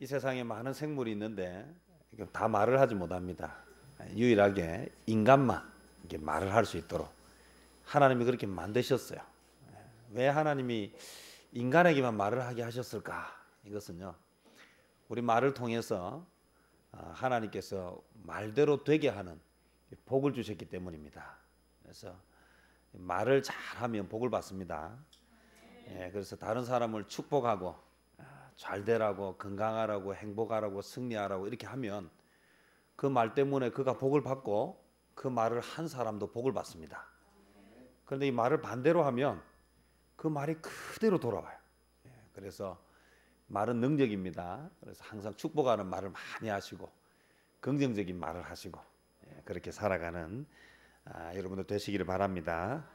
이 세상에 많은 생물이 있는데 다 말을 하지 못합니다. 유일하게 인간만 이렇게 말을 할 수 있도록 하나님이 그렇게 만드셨어요. 왜 하나님이 인간에게만 말을 하게 하셨을까? 이것은요, 우리 말을 통해서 하나님께서 말대로 되게 하는 복을 주셨기 때문입니다. 그래서 말을 잘하면 복을 받습니다. 그래서 다른 사람을 축복하고 잘 되라고, 건강하라고, 행복하라고, 승리하라고 이렇게 하면 그 말 때문에 그가 복을 받고 그 말을 한 사람도 복을 받습니다. 그런데 이 말을 반대로 하면 그 말이 그대로 돌아와요. 그래서 말은 능력입니다. 그래서 항상 축복하는 말을 많이 하시고 긍정적인 말을 하시고 그렇게 살아가는 여러분들 되시기를 바랍니다.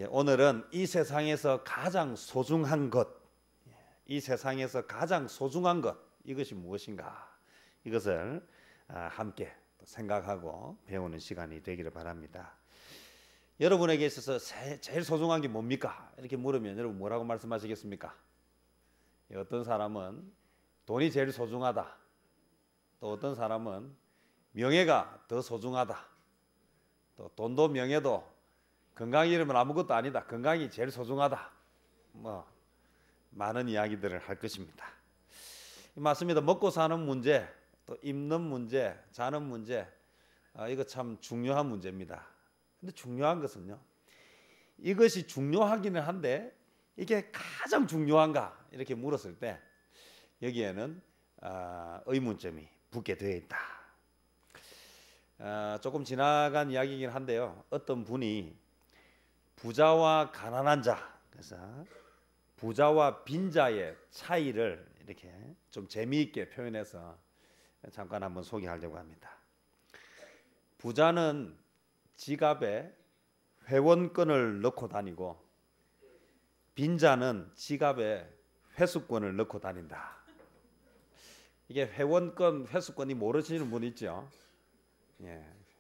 오늘은 이 세상에서 가장 소중한 것, 이 세상에서 가장 소중한 것, 이것이 무엇인가? 이것을 함께 생각하고 배우는 시간이 되기를 바랍니다. 여러분에게 있어서 제일 소중한 게 뭡니까? 이렇게 물으면 여러분 뭐라고 말씀하시겠습니까? 어떤 사람은 돈이 제일 소중하다. 또 어떤 사람은 명예가 더 소중하다. 또 돈도 명예도 건강이 이러면 아무것도 아니다. 건강이 제일 소중하다. 많은 이야기들을 할 것입니다. 맞습니다. 먹고 사는 문제, 또 입는 문제, 자는 문제, 이거 참 중요한 문제입니다. 근데 중요한 것은요, 이것이 중요하기는 한데 이게 가장 중요한가 이렇게 물었을 때 여기에는 의문점이 붙게 되어 있다. 조금 지나간 이야기이긴 한데요, 어떤 분이 부자와 가난한 자, 그래서 부자와 빈자의 차이를 이렇게 좀 재미있게 표현해서 잠깐 한번 소개하려고 합니다. 부자는 지갑에 회원권을 넣고 다니고 빈자는 지갑에 회수권을 넣고 다닌다. 이게 회원권, 회수권이 모르시는 분 있죠?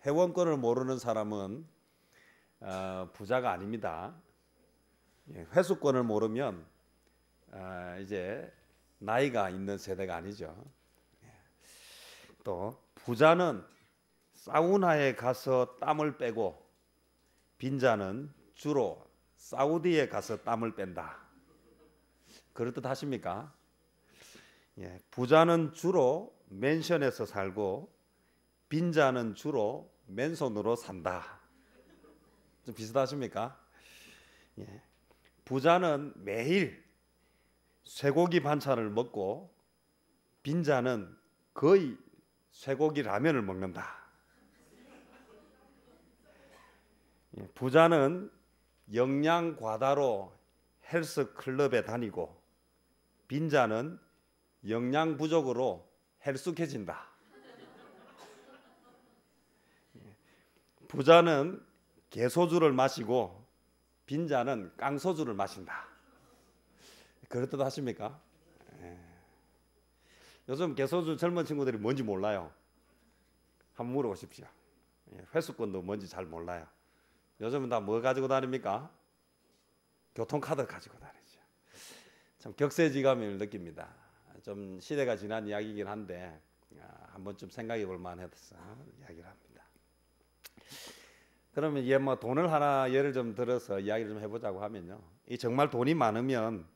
회원권을 모르는 사람은 부자가 아닙니다. 회수권을 모르면 이제 나이가 있는 세대가 아니죠. 또 부자는 사우나에 가서 땀을 빼고 빈자는 주로 사우디에 가서 땀을 뺀다. 그럴듯 하십니까? 부자는 주로 맨션에서 살고 빈자는 주로 맨손으로 산다. 좀 비슷하십니까? 부자는 매일 쇠고기 반찬을 먹고 빈자는 거의 쇠고기 라면을 먹는다. 부자는 영양 과다로 헬스 클럽에 다니고 빈자는 영양 부족으로 헬쑥해진다. 부자는 개소주를 마시고 빈자는 깡소주를 마신다. 그렇듯 하십니까? 요즘 개소주 젊은 친구들이 뭔지 몰라요. 한번 물어보십시오. 회수권도 뭔지 잘 몰라요. 요즘은 다 뭐 가지고 다닙니까? 교통카드 가지고 다니죠. 참 격세지감을 느낍니다. 좀 시대가 지난 이야기이긴 한데 한번 좀 생각해 볼 만해서 이야기를 합니다. 그러면 돈을 하나 예를 좀 들어서 이야기를 좀 해보자고 하면요, 이 정말 돈이 많으면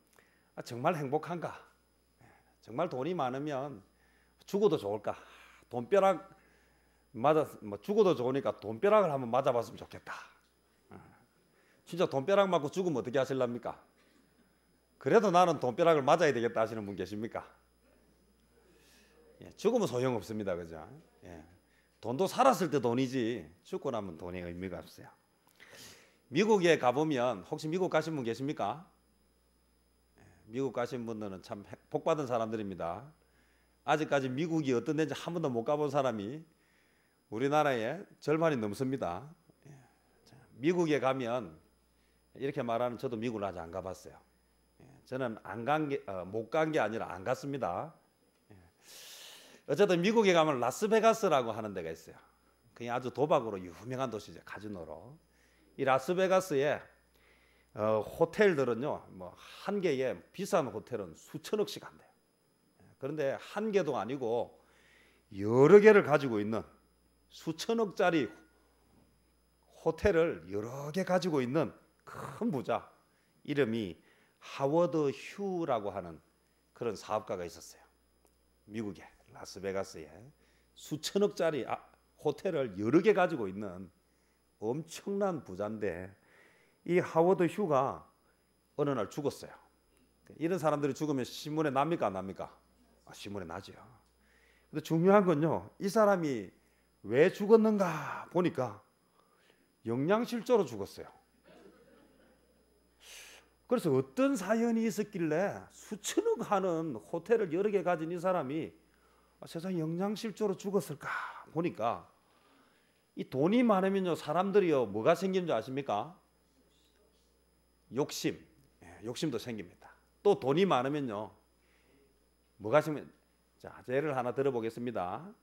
정말 행복한가? 정말 돈이 많으면 죽어도 좋을까? 돈벼락 죽어도 좋으니까 돈벼락을 한번 맞아봤으면 좋겠다. 진짜 돈벼락 맞고 죽으면 어떻게 하실랍니까? 그래도 나는 돈벼락을 맞아야 되겠다 하시는 분 계십니까? 죽으면 소용없습니다. 그죠? 돈도 살았을 때 돈이지 죽고 나면 돈이 의미가 없어요. 미국에 가보면, 혹시 미국 가신 분 계십니까? 미국 가신 분들은 참 복받은 사람들입니다. 아직까지 미국이 어떤 데인지 한 번도 못 가본 사람이 우리나라에 절반이 넘습니다. 미국에 가면 이렇게 말하는, 저도 미국을 아직 안 가봤어요. 저는 못 간 게 아니라 안 갔습니다. 어쨌든 미국에 가면 라스베가스라고 하는 데가 있어요. 그게 아주 도박으로 유명한 도시죠. 카지노로. 이 라스베가스에 호텔들은요, 뭐 한 개에 비싼 호텔은 수천억씩 한대요. 그런데 한 개도 아니고 여러 개를 가지고 있는 수천억짜리 호텔을 여러 개 가지고 있는 큰 부자, 이름이 하워드 휴라고 하는 그런 사업가가 있었어요. 미국의 라스베가스에 수천억짜리 호텔을 여러 개 가지고 있는 엄청난 부자인데, 이 하워드 휴가 어느 날 죽었어요. 이런 사람들이 죽으면 신문에 납니까 안 납니까? 신문에 나죠. 근데 중요한 건요, 이 사람이 왜 죽었는가 보니까 영양실조로 죽었어요. 그래서 어떤 사연이 있었길래 수천억 하는 호텔을 여러 개 가진 이 사람이 세상 영양실조로 죽었을까 보니까, 이 돈이 많으면요 사람들이요 뭐가 생기는 줄 아십니까? 욕심, 욕심도 생깁니다. 또 돈이 많으면요 뭐가 생기면, 자 예를 하나 들어보겠습니다.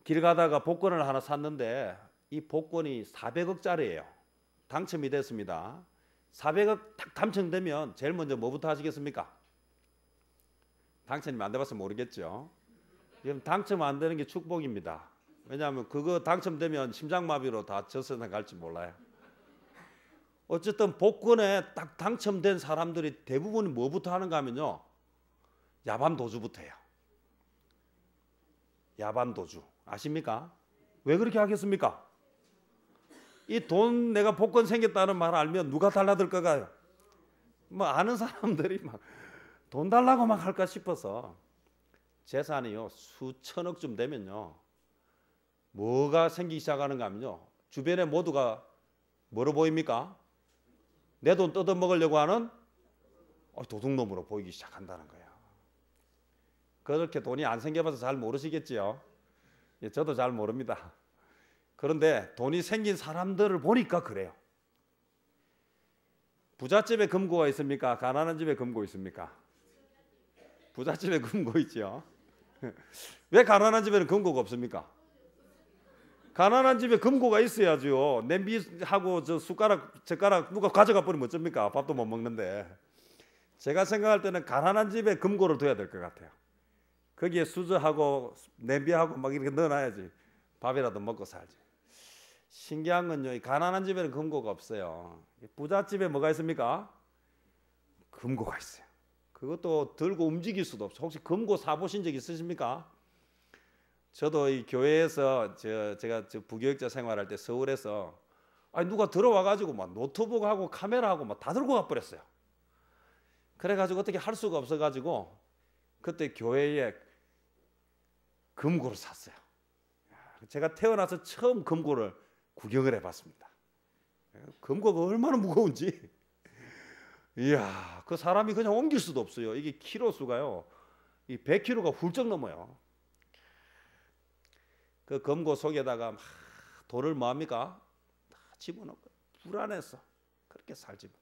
길 가다가 복권을 하나 샀는데 이 복권이 400억짜리예요. 당첨이 됐습니다. 400억 딱 당첨되면 제일 먼저 뭐부터 하시겠습니까? 당첨이 안 돼봤으면 모르겠죠. 지금 당첨 안 되는 게 축복입니다. 왜냐하면 그거 당첨되면 심장마비로 다 저 세상 갈지 몰라요. 어쨌든 복권에 딱 당첨된 사람들이 대부분이 뭐부터 하는가 하면요, 야반도주부터 해요. 야반도주 아십니까? 왜 그렇게 하겠습니까? 이 돈, 내가 복권 생겼다는 말 알면 누가 달라들 거가요? 뭐 아는 사람들이 막 돈 달라고 막 할까 싶어서. 재산이요 수천억쯤 되면요 뭐가 생기기 시작하는가 하면요, 주변에 모두가 뭐로 보입니까? 내 돈 뜯어먹으려고 하는 도둑놈으로 보이기 시작한다는 거예요. 그렇게 돈이 안 생겨봐서 잘 모르시겠지요. 저도 잘 모릅니다. 그런데 돈이 생긴 사람들을 보니까 그래요. 부잣집에 금고가 있습니까? 가난한 집에 금고 있습니까? 부잣집에 금고 있죠. 왜 가난한 집에는 금고가 없습니까? 가난한 집에 금고가 있어야죠. 냄비하고 저 숟가락, 젓가락 누가 가져가 버리면 어쩝니까? 밥도 못 먹는데. 제가 생각할 때는 가난한 집에 금고를 둬야 될 것 같아요. 거기에 수저하고 냄비하고 막 이렇게 넣어놔야지 밥이라도 먹고 살지. 신기한 건요, 가난한 집에는 금고가 없어요. 부잣집에 뭐가 있습니까? 금고가 있어요. 그것도 들고 움직일 수도 없어. 혹시 금고 사보신 적 있으십니까? 저도 이 교회에서 제가 부교육자 생활할 때 서울에서 누가 들어와가지고 막 노트북하고 카메라하고 막 다 들고 가버렸어요. 그래가지고 어떻게 할 수가 없어가지고 그때 교회에 금고를 샀어요. 제가 태어나서 처음 금고를 구경을 해봤습니다. 금고가 얼마나 무거운지. 이야, 그 사람이 그냥 옮길 수도 없어요. 이게 키로 수가요, 이 100kg가 훌쩍 넘어요. 그 금고 속에다가 막 돌을 뭐합니까? 다 집어넣고 불안해서 그렇게 살지 못해.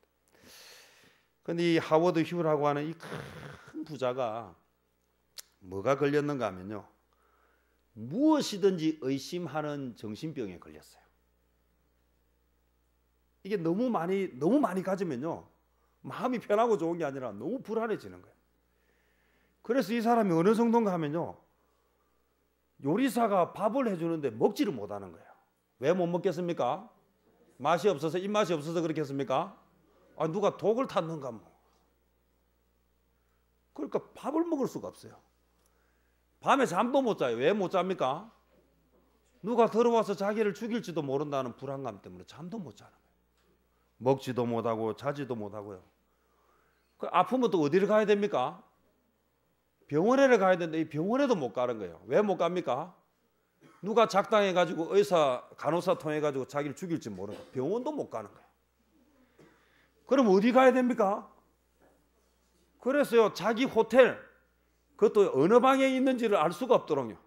근데 이 하워드 휴라고 하는 이 큰 부자가 뭐가 걸렸는가 하면요, 무엇이든지 의심하는 정신병에 걸렸어요. 이게 너무 많이 가지면요 마음이 편하고 좋은 게 아니라 너무 불안해지는 거예요. 그래서 이 사람이 어느 정도인가 하면요, 요리사가 밥을 해주는데 먹지를 못하는 거예요. 왜 못 먹겠습니까? 맛이 없어서, 입맛이 없어서 그렇겠습니까? 누가 독을 탔는가 뭐. 그러니까 밥을 먹을 수가 없어요. 밤에 잠도 못 자요. 왜 못 잡니까? 누가 들어와서 자기를 죽일지도 모른다는 불안감 때문에 잠도 못 자는 거예요. 먹지도 못하고 자지도 못하고요. 아프면 또 어디를 가야 됩니까? 병원에 가야 되는데 이 병원에도 못 가는 거예요. 왜 못 갑니까? 누가 작당해가지고 간호사 통해가지고 자기를 죽일지 모르고 병원도 못 가는 거예요. 그럼 어디 가야 됩니까? 그래서요, 자기 호텔, 그것도 어느 방에 있는지를 알 수가 없더라고요.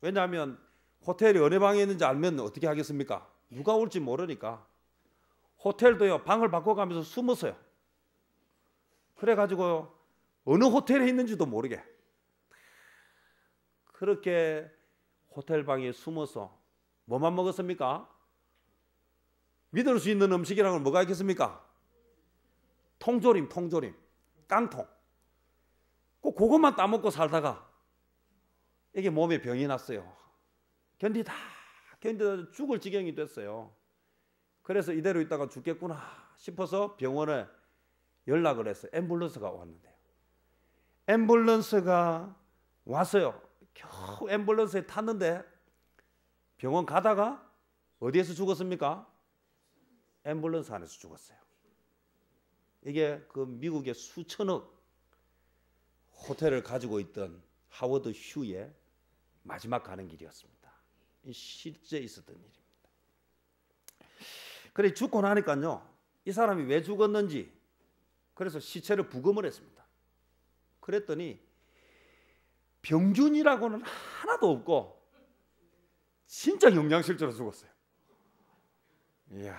왜냐하면 호텔이 어느 방에 있는지 알면 어떻게 하겠습니까? 누가 올지 모르니까. 호텔도요, 방을 바꿔가면서 숨었어요. 그래가지고 어느 호텔에 있는지도 모르게 그렇게 호텔 방에 숨어서 뭐만 먹었습니까? 믿을 수 있는 음식이라는 건 뭐가 있겠습니까? 통조림, 깡통. 꼭 그것만 따먹고 살다가 이게 몸에 병이 났어요. 견디다 죽을 지경이 됐어요. 그래서 이대로 있다가 죽겠구나 싶어서 병원에 연락을 했어요. 앰뷸런스가 왔는데요. 앰뷸런스가 왔어요. 겨우 앰뷸런스에 탔는데 병원 가다가 어디에서 죽었습니까? 앰뷸런스 안에서 죽었어요. 이게 그 미국의 수천억 호텔을 가지고 있던 하워드 휴의 마지막 가는 길이었습니다. 이 실제 있었던 일입니다. 그래 죽고 나니까요, 이 사람이 왜 죽었는지 그래서 시체를 부검을 했습니다. 그랬더니 병준이라고는 하나도 없고 진짜 영양실조로 죽었어요. 이야,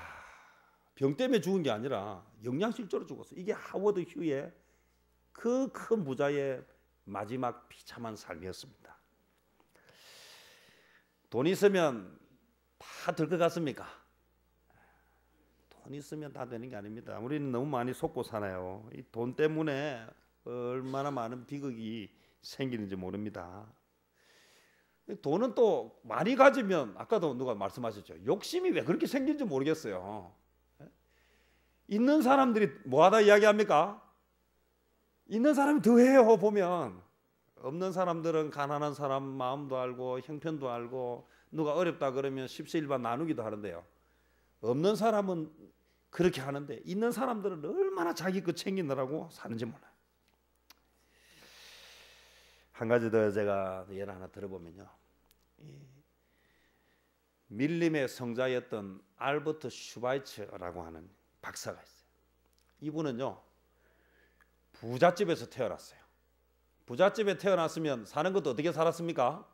병 때문에 죽은 게 아니라 영양실조로 죽었어요. 이게 하워드 휴의 그 큰 부자의 마지막 비참한 삶이었습니다. 돈 있으면 다 될 것 같습니까? 돈 있으면 다 되는 게 아닙니다. 우리는 너무 많이 속고 사나요? 이 돈 때문에 얼마나 많은 비극이 생기는지 모릅니다. 돈은 또 많이 가지면 아까도 누가 말씀하셨죠. 욕심이 왜 그렇게 생긴지 모르겠어요. 있는 사람들이 뭐하다 이야기합니까? 있는 사람이 더해요. 보면 없는 사람들은 가난한 사람 마음도 알고 형편도 알고 누가 어렵다 그러면 십시일반 나누기도 하는데요. 없는 사람은 그렇게 하는데 있는 사람들은 얼마나 자기 것 챙기느라고 사는지 몰라요. 한 가지 더 제가 예를 하나 들어보면요, 밀림의 성자였던 알버트 슈바이처라고 하는 박사가 있어요. 이분은요 부잣집에서 태어났어요. 부잣집에 태어났으면 사는 것도 어떻게 살았습니까?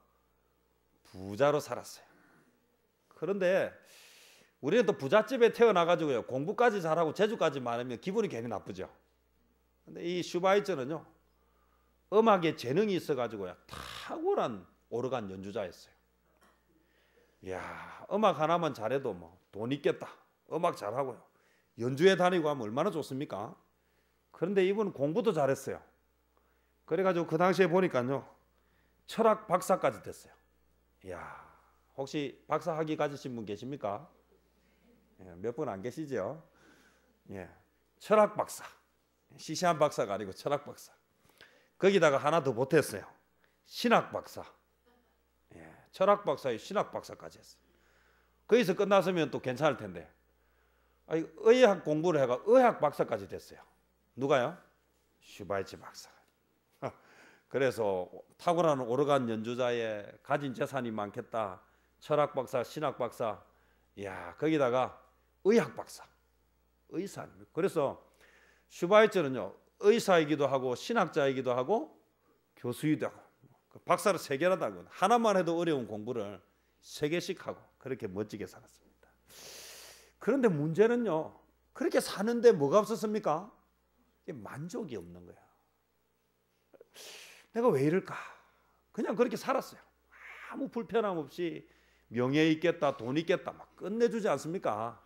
부자로 살았어요. 그런데 우리는 또 부잣집에 태어나가지고요 공부까지 잘하고 재주까지 많으면 기분이 괜히 나쁘죠. 근데 이 슈바이처는요 음악에 재능이 있어가지고요 탁월한 오르간 연주자였어요. 이야, 음악 하나만 잘해도 뭐 돈 있겠다. 음악 잘하고요 연주회 다니고 하면 얼마나 좋습니까? 그런데 이분은 공부도 잘했어요. 그래가지고 그 당시에 보니까요 철학 박사까지 됐어요. 이야, 혹시 박사 학위 가지신 분 계십니까? 몇 분 안 계시죠? 예, 철학 박사, 시시한 박사가 아니고 철학 박사. 거기다가 하나 더 보탰어요. 신학 박사. 예, 철학 박사에 신학 박사까지 했어요. 거기서 끝났으면 또 괜찮을 텐데, 의학 공부를 해가 의학 박사까지 됐어요. 누가요? 슈바이처 박사. 그래서 탁월한 오르간 연주자의 가진 재산이 많겠다. 철학 박사, 신학 박사. 이야, 거기다가 의학 박사, 의사입니다. 그래서 슈바이처는요 의사이기도 하고 신학자이기도 하고 교수이기도 하고 박사를 3개나 달고 하나만 해도 어려운 공부를 3개씩 하고 그렇게 멋지게 살았습니다. 그런데 문제는요 그렇게 사는데 뭐가 없었습니까? 만족이 없는 거야. 내가 왜 이럴까? 그냥 그렇게 살았어요. 아무 불편함 없이 명예 있겠다, 돈 있겠다 막 끝내주지 않습니까?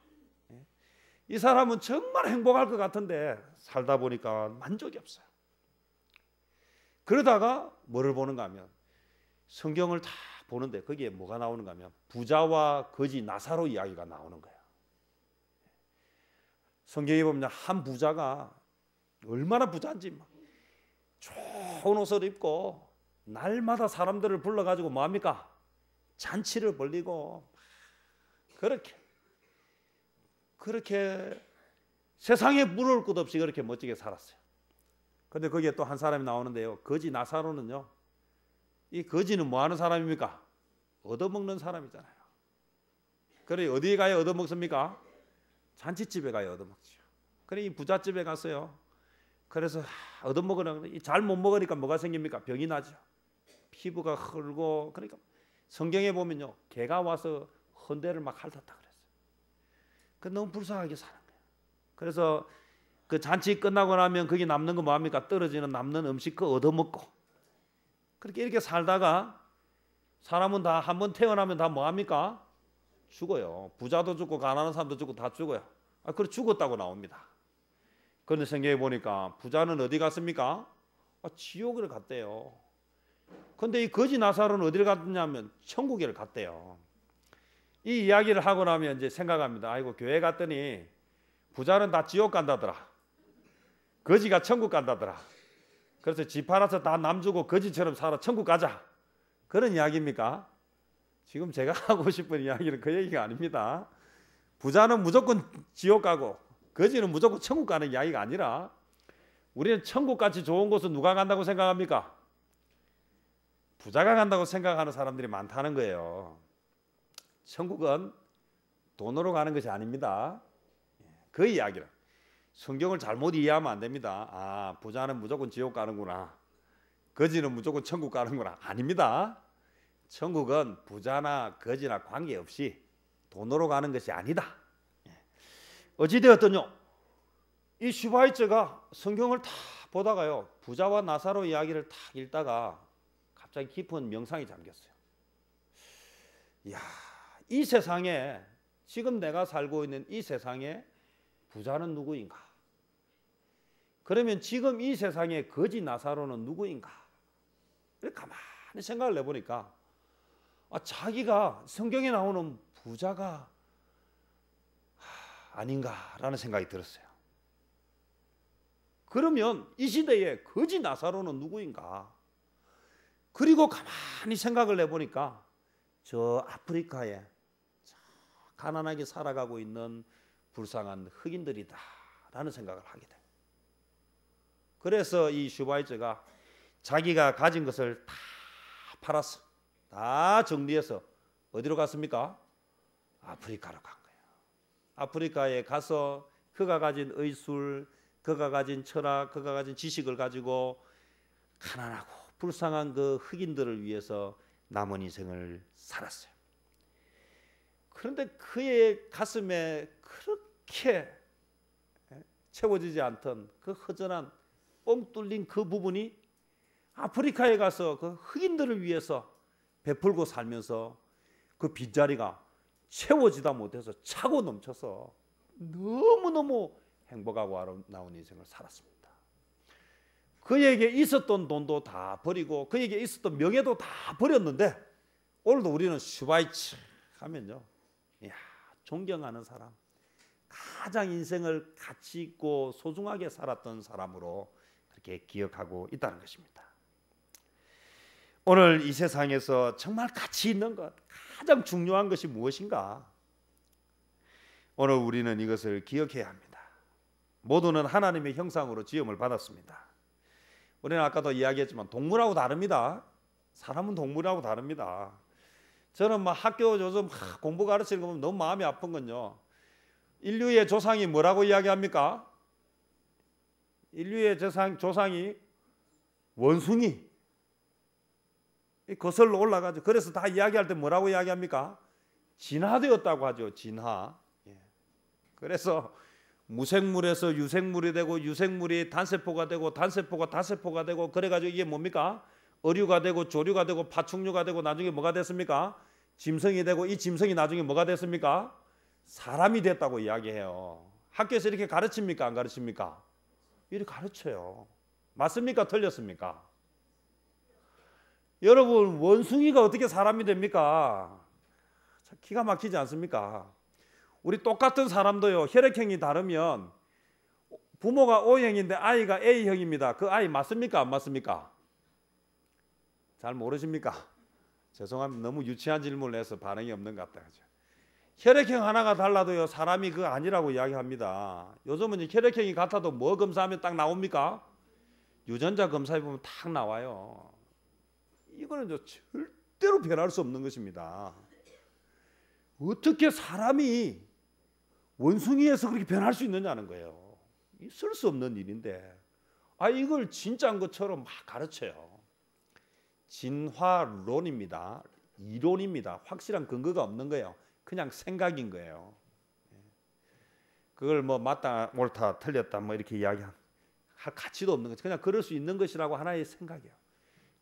이 사람은 정말 행복할 것 같은데 살다 보니까 만족이 없어요. 그러다가 뭐를 보는가 하면 성경을 다 보는데 거기에 뭐가 나오는가 하면 부자와 거지 나사로 이야기가 나오는 거예요. 성경에 보면 한 부자가 얼마나 부자인지 막 좋은 옷을 입고 날마다 사람들을 불러가지고 뭐합니까? 잔치를 벌리고 그렇게 세상에 부러울 것 없이 그렇게 멋지게 살았어요. 그런데 거기에 또 한 사람이 나오는데요. 거지 나사로는요. 이 거지는 뭐 하는 사람입니까? 얻어먹는 사람이잖아요. 그래 어디에 가야 얻어먹습니까? 잔치집에 가야 얻어먹죠. 그래 이 부잣집에 갔어요. 그래서 얻어먹으려고 잘 못 먹으니까 뭐가 생깁니까? 병이 나죠. 피부가 흐르고. 그러니까 성경에 보면요 개가 와서 헌대를 막 핥았다 그랬어요. 그 너무 불쌍하게 사는 거예요. 그래서 그 잔치 끝나고 나면 거기 남는 거 뭐합니까? 떨어지는 남는 음식 그 얻어먹고 그렇게 이렇게 살다가 사람은 다 한 번 태어나면 다 뭐합니까? 죽어요. 부자도 죽고 가난한 사람도 죽고 다 죽어요. 그래 죽었다고 나옵니다. 그런데 성경에 보니까 부자는 어디 갔습니까? 지옥을 갔대요. 근데 이 거지 나사로는 어디를 갔냐면 천국에 갔대요. 이 이야기를 하고 나면 이제 생각합니다. 아이고, 교회 갔더니 부자는 다 지옥 간다더라. 거지가 천국 간다더라. 그래서 집 팔아서 다 남 주고 거지처럼 살아 천국 가자. 그런 이야기입니까? 지금 제가 하고 싶은 이야기는 그 얘기가 아닙니다. 부자는 무조건 지옥 가고 거지는 무조건 천국 가는 이야기가 아니라, 우리는 천국같이 좋은 곳은 누가 간다고 생각합니까? 부자가 간다고 생각하는 사람들이 많다는 거예요. 천국은 돈으로 가는 것이 아닙니다. 그 이야기를, 성경을 잘못 이해하면 안 됩니다. 부자는 무조건 지옥 가는구나, 거지는 무조건 천국 가는구나. 아닙니다. 천국은 부자나 거지나 관계없이 돈으로 가는 것이 아니다. 어찌되었든요, 이 슈바이처가 성경을 다 보다가요, 부자와 나사로 이야기를 다 읽다가 갑자기 깊은 명상이 잠겼어요. 이야, 이 세상에, 지금 내가 살고 있는 이 세상에 부자는 누구인가? 그러면 지금 이 세상에 거지 나사로는 누구인가? 이렇게 가만히 생각을 해보니까 자기가 성경에 나오는 부자가 아닌가라는 생각이 들었어요. 그러면 이 시대에 거지 나사로는 누구인가? 그리고 가만히 생각을 해보니까 저 아프리카에 가난하게 살아가고 있는 불쌍한 흑인들이다라는 생각을 하게 돼요. 그래서 이 슈바이처가 자기가 가진 것을 다 팔았어. 다 정리해서 어디로 갔습니까? 아프리카로 간 거예요. 아프리카에 가서 그가 가진 의술, 그가 가진 철학, 그가 가진 지식을 가지고 가난하고 불쌍한 그 흑인들을 위해서 남은 인생을 살았어요. 그런데 그의 가슴에 그렇게 채워지지 않던 그 허전한 뻥 뚫린 그 부분이 아프리카에 가서 그 흑인들을 위해서 베풀고 살면서 그 빈자리가 채워지다 못해서 차고 넘쳐서 너무너무 행복하고 아름다운 인생을 살았습니다. 그에게 있었던 돈도 다 버리고 그에게 있었던 명예도 다 버렸는데, 오늘도 우리는 슈바이처 하면요, 이야, 존경하는 사람, 가장 인생을 가치 있고 소중하게 살았던 사람으로 그렇게 기억하고 있다는 것입니다. 오늘 이 세상에서 정말 가치 있는 것, 가장 중요한 것이 무엇인가? 오늘 우리는 이것을 기억해야 합니다. 모두는 하나님의 형상으로 지음을 받았습니다. 우리는 아까도 이야기했지만 동물하고 다릅니다. 사람은 동물하고 다릅니다. 저는 막 학교 요즘 공부 가르치는 거 보면 너무 마음이 아픈 건요, 인류의 조상이 뭐라고 이야기합니까? 인류의 조상이 원숭이, 거슬러 올라가죠. 그래서 다 이야기할 때 뭐라고 이야기합니까? 진화되었다고 하죠. 진화. 그래서 무생물에서 유생물이 되고, 유생물이 단세포가 되고, 단세포가 다세포가 되고, 그래가지고 이게 뭡니까? 어류가 되고, 조류가 되고, 파충류가 되고, 나중에 뭐가 됐습니까? 짐승이 되고, 이 짐승이 나중에 뭐가 됐습니까? 사람이 됐다고 이야기해요. 학교에서 이렇게 가르칩니까? 안 가르칩니까? 이렇게 가르쳐요. 맞습니까? 틀렸습니까? 여러분, 원숭이가 어떻게 사람이 됩니까? 기가 막히지 않습니까? 우리 똑같은 사람도요, 혈액형이 다르면 부모가 O형인데 아이가 A형입니다. 그 아이 맞습니까? 안 맞습니까? 잘 모르십니까? 죄송합니다. 너무 유치한 질문을 해서 반응이 없는 것 같다. 그죠? 혈액형 하나가 달라도요, 사람이 그거 아니라고 이야기합니다. 요즘은 혈액형이 같아도 뭐 검사하면 딱 나옵니까? 유전자 검사해 보면 딱 나와요. 이거는 절대로 변할 수 없는 것입니다. 어떻게 사람이 원숭이에서 그렇게 변할 수 있느냐는 거예요. 있을 수 없는 일인데, 이걸 진짜인 것처럼 막 가르쳐요. 진화론입니다. 이론입니다. 확실한 근거가 없는 거예요. 그냥 생각인 거예요. 그걸 뭐 맞다, 옳다, 틀렸다 뭐 이렇게 이야기할 가치도 없는 거죠. 그냥 그럴 수 있는 것이라고 하나의 생각이에요.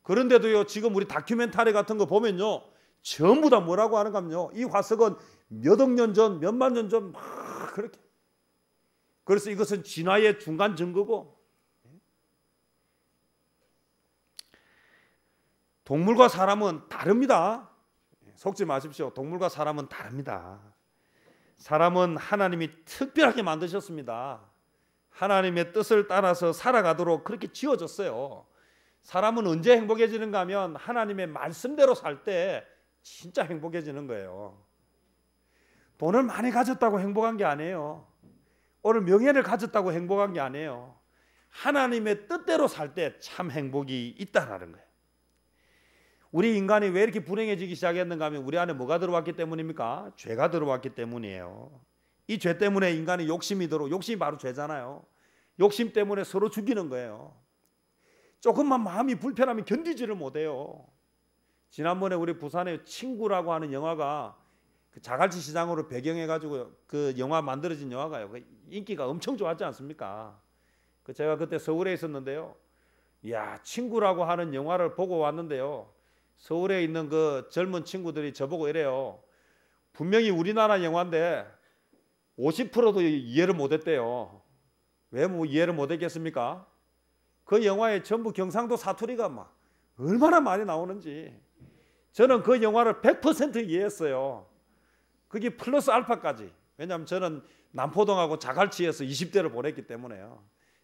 그런데도요, 지금 우리 다큐멘터리 같은 거 보면요, 전부 다 뭐라고 하는가 하면요, 이 화석은 몇 억 년 전, 몇만 년 전 막 그렇게. 그래서 이것은 진화의 중간 증거고, 동물과 사람은 다릅니다. 속지 마십시오. 동물과 사람은 다릅니다. 사람은 하나님이 특별하게 만드셨습니다. 하나님의 뜻을 따라서 살아가도록 그렇게 지어졌어요. 사람은 언제 행복해지는가 하면 하나님의 말씀대로 살 때 진짜 행복해지는 거예요. 돈을 많이 가졌다고 행복한 게 아니에요. 오늘 명예를 가졌다고 행복한 게 아니에요. 하나님의 뜻대로 살 때 참 행복이 있다라는 거예요. 우리 인간이 왜 이렇게 불행해지기 시작했는가 하면 우리 안에 뭐가 들어왔기 때문입니까? 죄가 들어왔기 때문이에요. 이 죄 때문에 인간이 욕심이 욕심이 바로 죄잖아요. 욕심 때문에 서로 죽이는 거예요. 조금만 마음이 불편하면 견디지를 못해요. 지난번에 우리 부산에 친구라고 하는 영화가 그 자갈치 시장으로 배경해가지고 그 영화 만들어진 영화가요. 그 인기가 엄청 좋았지 않습니까? 그 제가 그때 서울에 있었는데요. 이야, 친구라고 하는 영화를 보고 왔는데요. 서울에 있는 그 젊은 친구들이 저보고 이래요. 분명히 우리나라 영화인데 50%도 이해를 못했대요. 왜 뭐 이해를 못했겠습니까? 그 영화에 전부 경상도 사투리가 막 얼마나 많이 나오는지. 저는 그 영화를 100% 이해했어요. 그게 플러스 알파까지. 왜냐하면 저는 남포동하고 자갈치에서 20대를 보냈기 때문에요.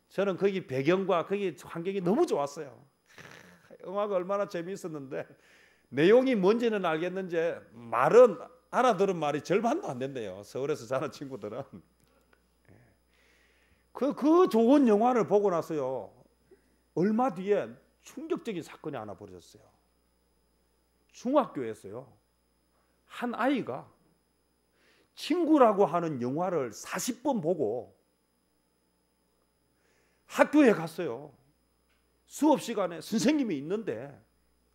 저는 거기 배경과 거기 환경이 너무 좋았어요. 영화가 얼마나 재미있었는데 내용이 뭔지는 알겠는지 말은 알아들은 말이 절반도 안 된대요. 서울에서 자란 친구들은. 그 좋은 영화를 보고 나서요. 얼마 뒤에 충격적인 사건이 하나 벌어졌어요. 중학교에서요. 한 아이가 친구라고 하는 영화를 40번 보고 학교에 갔어요. 수업 시간에 선생님이 있는데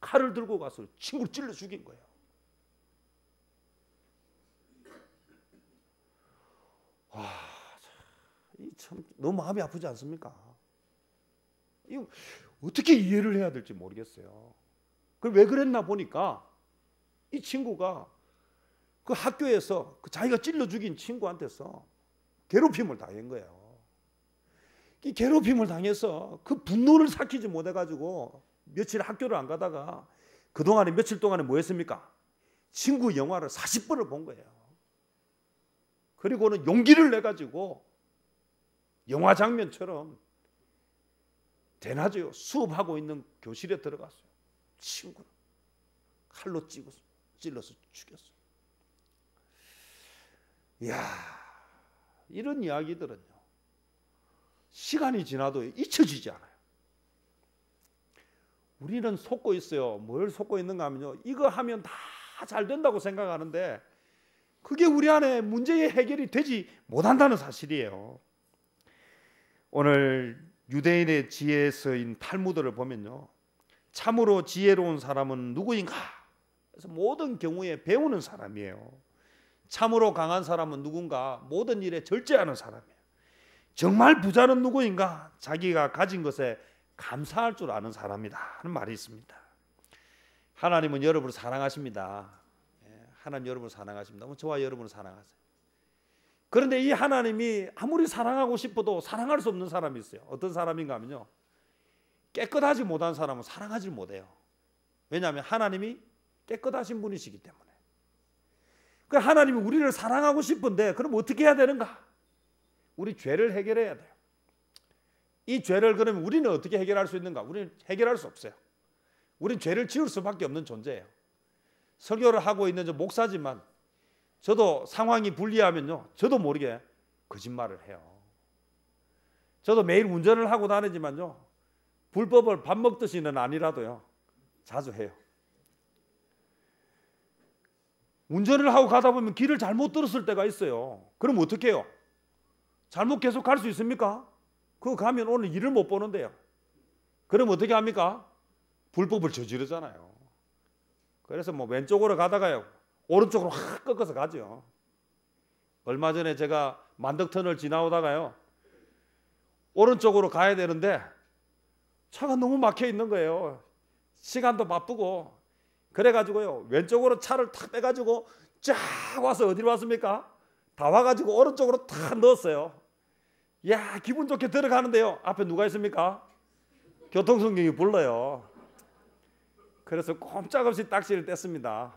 칼을 들고 가서 친구를 찔러 죽인 거예요. 와, 참 너무 마음이 아프지 않습니까? 이거 어떻게 이해를 해야 될지 모르겠어요. 왜 그랬나 보니까 이 친구가 그 학교에서 그 자기가 찔러 죽인 친구한테서 괴롭힘을 당한 거예요. 이 괴롭힘을 당해서 그 분노를 삭히지 못해가지고 며칠 학교를 안 가다가 그동안에 며칠 동안에 뭐 했습니까? 친구 영화를 40번을 본 거예요. 그리고는 용기를 내가지고 영화 장면처럼 대낮에 수업하고 있는 교실에 들어갔어요. 친구를 칼로 찔러서 죽였어요. 이야, 이런 이야기들은요. 시간이 지나도 잊혀지지 않아요. 우리는 속고 있어요. 뭘 속고 있는가 하면요. 이거 하면 다 잘 된다고 생각하는데 그게 우리 안에 문제의 해결이 되지 못한다는 사실이에요. 오늘 유대인의 지혜서인 탈무드를 보면요. 참으로 지혜로운 사람은 누구인가? 그래서 모든 경우에 배우는 사람이에요. 참으로 강한 사람은 누군가? 모든 일에 절제하는 사람이에요. 정말 부자는 누구인가? 자기가 가진 것에 감사할 줄 아는 사람이다 하는 말이 있습니다. 하나님은 여러분을 사랑하십니다. 하나님 여러분을 사랑하십니다. 저와 여러분을 사랑하세요. 그런데 이 하나님이 아무리 사랑하고 싶어도 사랑할 수 없는 사람이 있어요. 어떤 사람인가 하면요. 깨끗하지 못한 사람은 사랑하지 못해요. 왜냐하면 하나님이 깨끗하신 분이시기 때문에. 그 하나님이 우리를 사랑하고 싶은데 그럼 어떻게 해야 되는가? 우리 죄를 해결해야 돼요. 이 죄를 그러면 우리는 어떻게 해결할 수 있는가? 우리는 해결할 수 없어요. 우리는 죄를 지을 수밖에 없는 존재예요. 설교를 하고 있는 저 목사지만 저도 상황이 불리하면요. 저도 모르게 거짓말을 해요. 저도 매일 운전을 하고 다니지만요. 불법을 밥 먹듯이는 아니라도요. 자주 해요. 운전을 하고 가다 보면 길을 잘못 들었을 때가 있어요. 그럼 어떻게 해요? 잘못 계속 갈 수 있습니까? 그거 가면 오늘 일을 못 보는데요. 그럼 어떻게 합니까? 불법을 저지르잖아요. 그래서 뭐 왼쪽으로 가다가요. 오른쪽으로 확 꺾어서 가죠. 얼마 전에 제가 만덕터널 지나오다가요. 오른쪽으로 가야 되는데 차가 너무 막혀 있는 거예요. 시간도 바쁘고. 그래가지고요. 왼쪽으로 차를 탁 빼가지고 쫙 와서 어디로 왔습니까? 다 와가지고 오른쪽으로 탁 넣었어요. 야, 기분 좋게 들어가는데요. 앞에 누가 있습니까? 교통성경이 불러요. 그래서 꼼짝없이 딱지를 뗐습니다.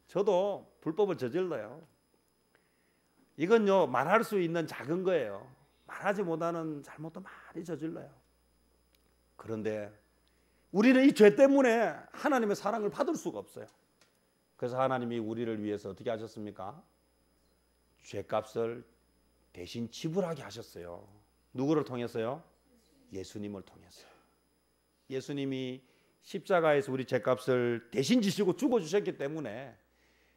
저도 불법을 저질러요. 이건요 말할 수 있는 작은 거예요. 말하지 못하는 잘못도 많이 저질러요. 그런데 우리는 이 죄 때문에 하나님의 사랑을 받을 수가 없어요. 그래서 하나님이 우리를 위해서 어떻게 하셨습니까? 죄값을 대신 지불하게 하셨어요. 누구를 통해서요? 예수님을 통해서요. 예수님이 십자가에서 우리 죄값을 대신 지시고 죽어주셨기 때문에,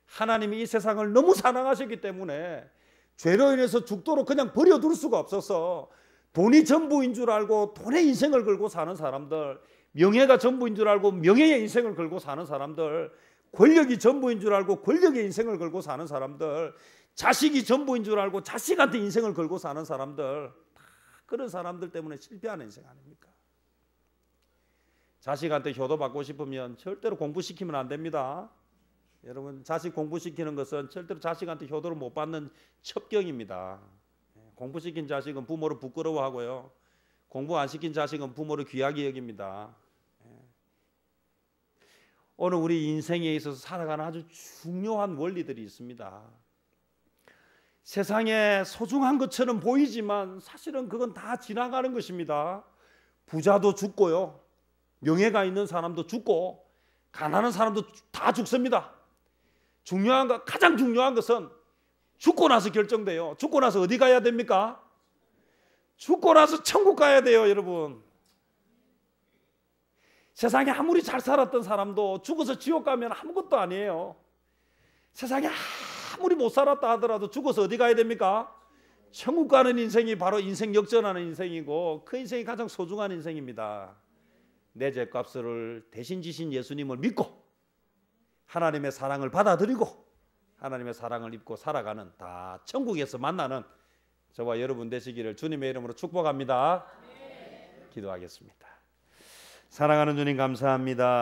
하나님이 이 세상을 너무 사랑하셨기 때문에 죄로 인해서 죽도록 그냥 버려둘 수가 없어서, 돈이 전부인 줄 알고 돈에 인생을 걸고 사는 사람들, 명예가 전부인 줄 알고 명예의 인생을 걸고 사는 사람들, 권력이 전부인 줄 알고 권력의 인생을 걸고 사는 사람들, 자식이 전부인 줄 알고 자식한테 인생을 걸고 사는 사람들, 다 그런 사람들 때문에 실패하는 인생 아닙니까? 자식한테 효도받고 싶으면 절대로 공부시키면 안 됩니다. 여러분, 자식 공부시키는 것은 절대로 자식한테 효도를 못 받는 첩경입니다. 공부시킨 자식은 부모를 부끄러워하고요, 공부 안 시킨 자식은 부모를 귀하게 여깁니다. 오늘 우리 인생에 있어서 살아가는 아주 중요한 원리들이 있습니다. 세상에 소중한 것처럼 보이지만 사실은 그건 다 지나가는 것입니다. 부자도 죽고요, 명예가 있는 사람도 죽고, 가난한 사람도 다 죽습니다. 중요한 것, 가장 중요한 것은 죽고 나서 결정돼요. 죽고 나서 어디 가야 됩니까? 죽고 나서 천국 가야 돼요, 여러분. 세상에 아무리 잘 살았던 사람도 죽어서 지옥 가면 아무것도 아니에요. 세상에 아무리 못 살았다 하더라도 죽어서 어디 가야 됩니까? 천국 가는 인생이 바로 인생 역전하는 인생이고, 그 인생이 가장 소중한 인생입니다. 내 죄값을 대신 지신 예수님을 믿고 하나님의 사랑을 받아들이고 하나님의 사랑을 입고 살아가는, 다 천국에서 만나는 저와 여러분 되시기를 주님의 이름으로 축복합니다. 기도하겠습니다. 사랑하는 주님, 감사합니다.